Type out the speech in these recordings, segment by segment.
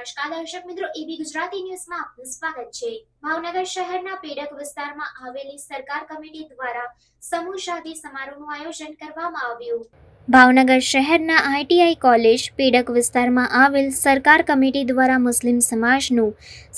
નમસ્કાર દર્શક મિત્રો, એબી ગુજરાતી ન્યૂઝમાં આપનું સ્વાગત છે। ભાવનગર શહેરના પેડક વિસ્તારમાં આવેલી સરકાર કમિટી દ્વારા સમૂહ શાદી સમારોહનું આયોજન કરવામાં આવ્યું। ભાવનગર શહેરના આઈટીઆઈ કોલેજ પેડક વિસ્તારમાં આવેલ સરકાર કમિટી દ્વારા મુસ્લિમ સમાજનું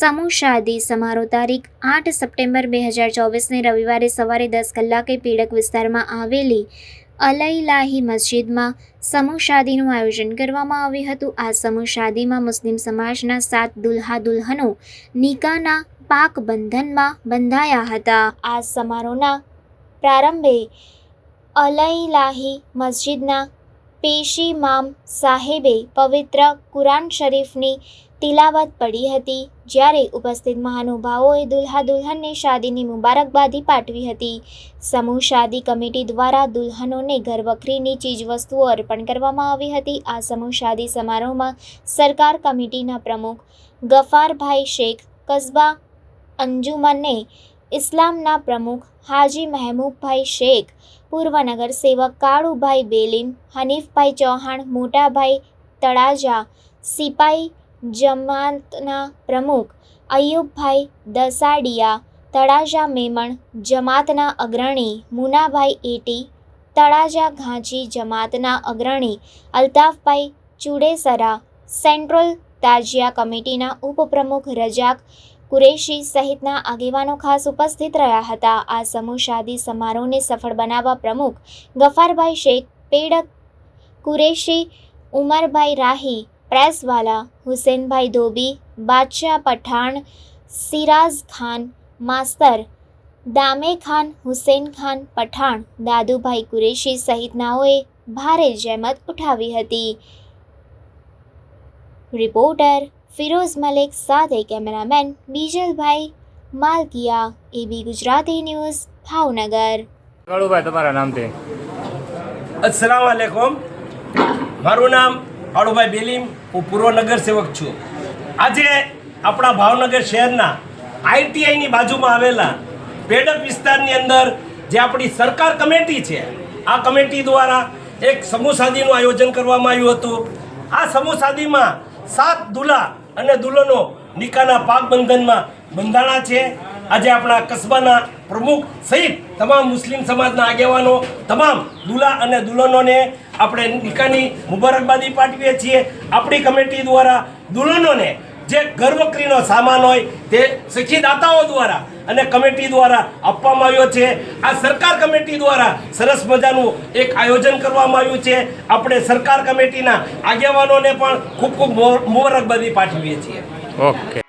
સમૂહ શાદી સમારોહ તારીખ 8 સપ્ટેમ્બર 2024ને રવિવારે સવારે 10 કલાકે પેડક વિસ્તારમાં આવેલી અલૈલાહી મસ્જિદમાં સમૂહ શાદીનું આયોજન કરવામાં આવ્યું હતું। આ સમૂહ શાદીમાં મુસ્લિમ સમાજના 7 દુલ્હા દુલ્હનો નિકાહના પાક બંધનમાં બંધાયા હતા। આ સમારોહના પ્રારંભે અલૈલાહી મસ્જિદના પેશીમામ સાહેબે પવિત્ર કુરાન શરીફની તિલાવત પડી હતી, જ્યારે ઉપસ્થિત મહાનુભાવોએ દુલ્હા દુલ્હનને શાદીની મુબારકબાદી પાઠવી હતી। સમૂહ શાદી કમિટી દ્વારા દુલ્હનોને ઘરવખરીની ચીજવસ્તુઓ અર્પણ કરવામાં આવી હતી। આ સમૂહ શાદી સમારોહમાં સરકાર કમિટીના પ્રમુખ ગફારભાઈ શેખ, કસ્બા અંજુમને ઇસ્લામના પ્રમુખ હાજી મહેબૂબભાઈ શેખ, પૂર્વ નગરસેવક કાળુભાઈ બેલીમ, હનીફભાઈ ચૌહાણ, મોટાભાઈ તળાજા, સિપાઈ જમાતના પ્રમુખ અયુબભાઈ દસાડિયા, તળાજા મેમણ જમાતના અગ્રણી મુનાભાઈ એટી, તળાજા ઘાંચી જમાતના અગ્રણી અલ્તાફભાઈ ચુડેસરા, સેન્ટ્રલ તાજિયા કમિટીના ઉપપ્રમુખ રજાક કુરેશી સહિતના આગેવાનો ખાસ ઉપસ્થિત રહ્યા હતા। આ સમૂહ શાદી સમારોહને સફળ બનાવવા પ્રમુખ ગફારભાઈ શેખ, પેડક કુરેશી, ઉમરભાઈ રાહી, પ્રેસવાલા, હુસેનભાઈ ધોબી, બાદશાહ પઠાણ, સિરાજ ખાન માસ્તર, દામે ખાન, હુસેન ખાન પઠાણ, દાદુભાઈ કુરેશી સહિતનાઓએ ભારે જહેમત ઉઠાવી હતી। રિપોર્ટર ફિરોઝ મલિક સાથે કેમેરામેન બીજલભાઈ માલકિયા, એબી ગુજરાતી ન્યૂઝ, ભાવનગર। કાળુભાઈ, તમારા નામથી? अस्सलाम वालेकुम। મારું નામ કાળુભાઈ બેલીમ, હું પૂર્વ નગર સેવક છું। આજે આપણા ભાવનગર શહેરના આઈટીઆઈની બાજુમાં આવેલા પેડક વિસ્તારની અંદર જે આપણી સરકાર કમિટી છે, આ કમિટી દ્વારા એક સમૂહ શાદીનું આયોજન કરવામાં આવ્યું હતું। આ સમૂહ શાદીમાં 7 દુલ્હા અને દુલ્હનો નિકાહના પાક બંધનમાં બંધાણા છે। આજે આપણા કસ્બાના પ્રમુખ સહિત તમામ મુસ્લિમ સમાજના આગેવાનો, તમામ દુલ્હા અને દુલ્હનોને આપણે નિકાહની મુબારકબાદી પાઠવીએ છીએ। આપણી કમિટી દ્વારા દુલ્હનોને જે ઘરવકરીનો સામાન હોય તે સખીદાતાઓ દ્વારા અને કમિટી દ્વારા આપવામાં આવ્યો છે। આ સરકાર કમિટી દ્વારા સરસ મજાનું એક આયોજન કરવામાં આવ્યું છે। આપણે સરકાર કમિટીના આગેવાનોને પણ ખૂબ ખૂબ મુબારકબાદી પાઠવીએ છીએ। ઓકે।